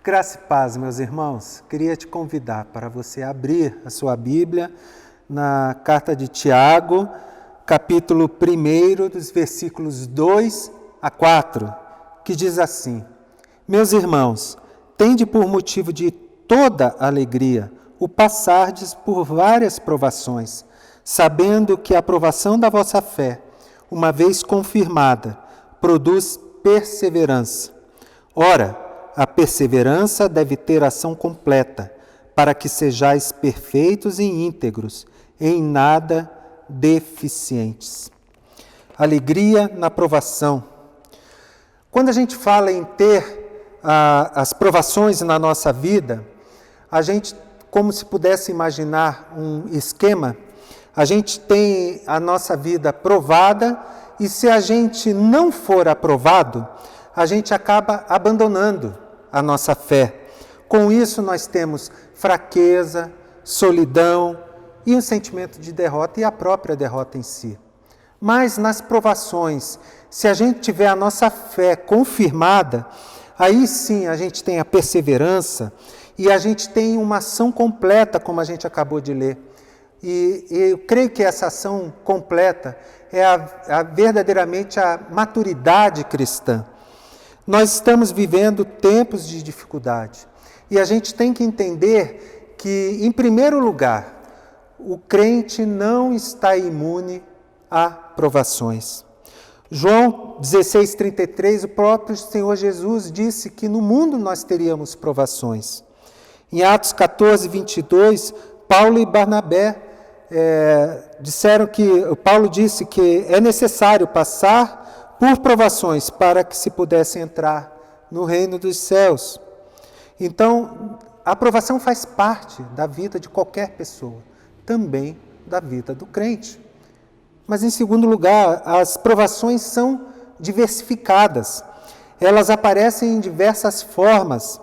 Graça e paz, meus irmãos. Queria te convidar para você abrir a sua Bíblia na carta de Tiago, capítulo 1, dos versículos 2 a 4, que diz assim: Meus irmãos, tende por motivo de toda alegria o passardes por várias provações, sabendo que a provação da vossa fé, uma vez confirmada, produz perseverança. Ora, a perseverança deve ter ação completa, para que sejais perfeitos e íntegros, em nada deficientes. Alegria na provação. Quando a gente fala em ter as provações na nossa vida, a gente, como se pudesse imaginar um esquema, a gente tem a nossa vida provada e se a gente não for aprovado, a gente acaba abandonando a nossa fé. Com isso nós temos fraqueza, solidão e um sentimento de derrota e a própria derrota em si. Mas nas provações, se a gente tiver a nossa fé confirmada, aí sim a gente tem a perseverança e a gente tem uma ação completa, como a gente acabou de ler. E eu creio que essa ação completa é verdadeiramente a maturidade cristã. Nós estamos vivendo tempos de dificuldade e a gente tem que entender que, em primeiro lugar, o crente não está imune a provações. João 16,33, o próprio Senhor Jesus disse que no mundo nós teríamos provações. Em Atos 14:22, Paulo e Barnabé Paulo disse que é necessário passar por provações para que se pudesse entrar no reino dos céus. Então, a provação faz parte da vida de qualquer pessoa, também da vida do crente. Mas, em segundo lugar, as provações são diversificadas. Elas aparecem em diversas formas,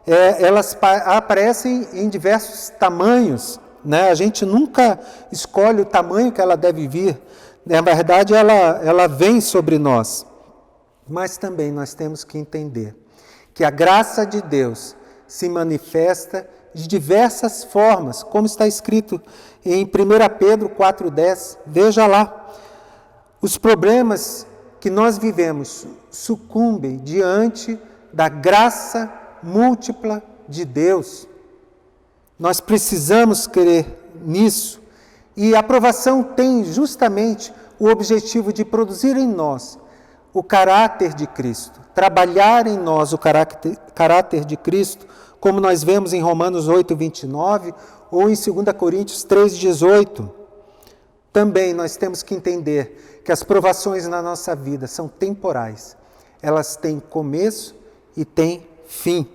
elas aparecem em diversos tamanhos, né? A gente nunca escolhe o tamanho que ela deve vir. Na verdade, ela vem sobre nós. Mas também nós temos que entender que a graça de Deus se manifesta de diversas formas, como está escrito em 1 Pedro 4,10. Veja lá, os problemas que nós vivemos sucumbem diante da graça múltipla de Deus. Nós precisamos crer nisso. E a provação tem justamente o objetivo de produzir em nós o caráter de Cristo, trabalhar em nós o caráter de Cristo, como nós vemos em Romanos 8:29 ou em 2 Coríntios 3:18. Também nós temos que entender que as provações na nossa vida são temporais. Elas têm começo e têm fim.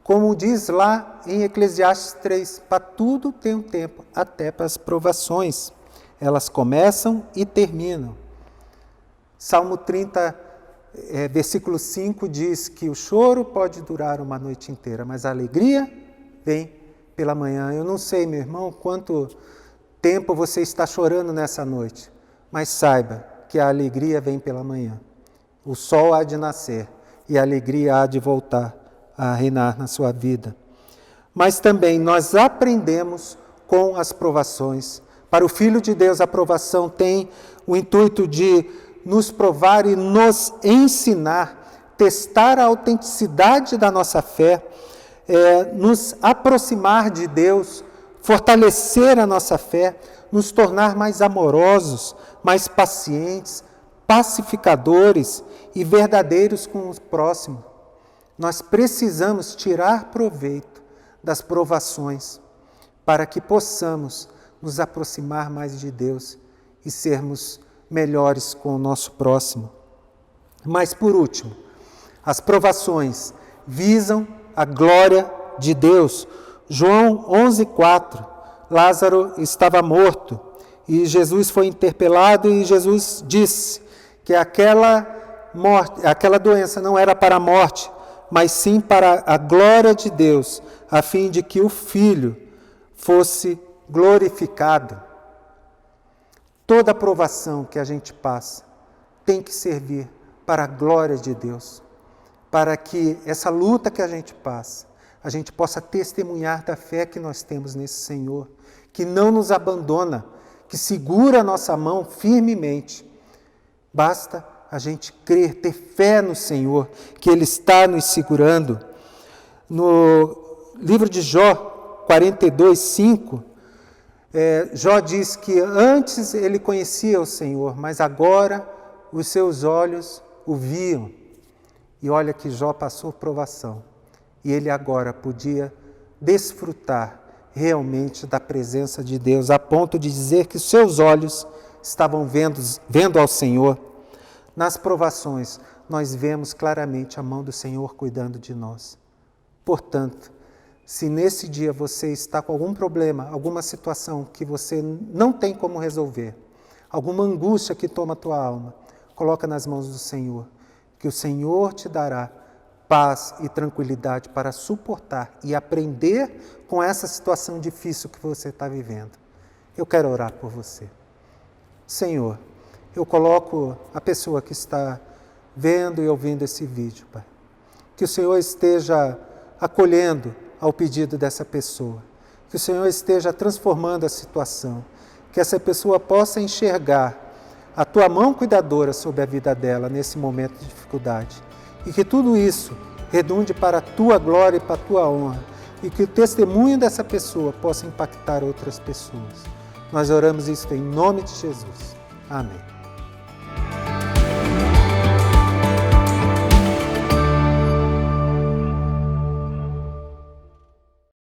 Como diz lá em Eclesiastes 3, para tudo tem um tempo, até para as provações. Elas começam e terminam. Salmo 30, versículo 5 diz que o choro pode durar uma noite inteira, mas a alegria vem pela manhã. Eu não sei, meu irmão, quanto tempo você está chorando nessa noite, mas saiba que a alegria vem pela manhã. O sol há de nascer e a alegria há de voltar a reinar na sua vida. Mas também nós aprendemos com as provações. Para o Filho de Deus, a provação tem o intuito de nos provar e nos ensinar, testar a autenticidade da nossa fé, nos aproximar de Deus, fortalecer a nossa fé, nos tornar mais amorosos, mais pacientes, pacificadores e verdadeiros com o próximo. Nós precisamos tirar proveito das provações para que possamos nos aproximar mais de Deus e sermos melhores com o nosso próximo. Mas, por último, as provações visam a glória de Deus. João 11:4, Lázaro estava morto e Jesus foi interpelado e Jesus disse que aquela doença não era para a morte, mas sim para a glória de Deus, a fim de que o Filho fosse glorificado. Toda provação que a gente passa tem que servir para a glória de Deus, para que essa luta que a gente passa, a gente possa testemunhar da fé que nós temos nesse Senhor, que não nos abandona, que segura a nossa mão firmemente. Basta a gente crer, ter fé no Senhor, que Ele está nos segurando. No livro de Jó 42:5, Jó diz que antes ele conhecia o Senhor, mas agora os seus olhos o viam. E olha que Jó passou provação. E ele agora podia desfrutar realmente da presença de Deus, a ponto de dizer que seus olhos estavam vendo ao Senhor. Nas provações, nós vemos claramente a mão do Senhor cuidando de nós. Portanto, se nesse dia você está com algum problema, alguma situação que você não tem como resolver, alguma angústia que toma a tua alma, coloca nas mãos do Senhor, que o Senhor te dará paz e tranquilidade para suportar e aprender com essa situação difícil que você está vivendo. Eu quero orar por você. Senhor, eu coloco a pessoa que está vendo e ouvindo esse vídeo, Pai. Que o Senhor esteja acolhendo ao pedido dessa pessoa. Que o Senhor esteja transformando a situação. Que essa pessoa possa enxergar a Tua mão cuidadora sobre a vida dela nesse momento de dificuldade. E que tudo isso redunde para a Tua glória e para a Tua honra. E que o testemunho dessa pessoa possa impactar outras pessoas. Nós oramos isso em nome de Jesus. Amém.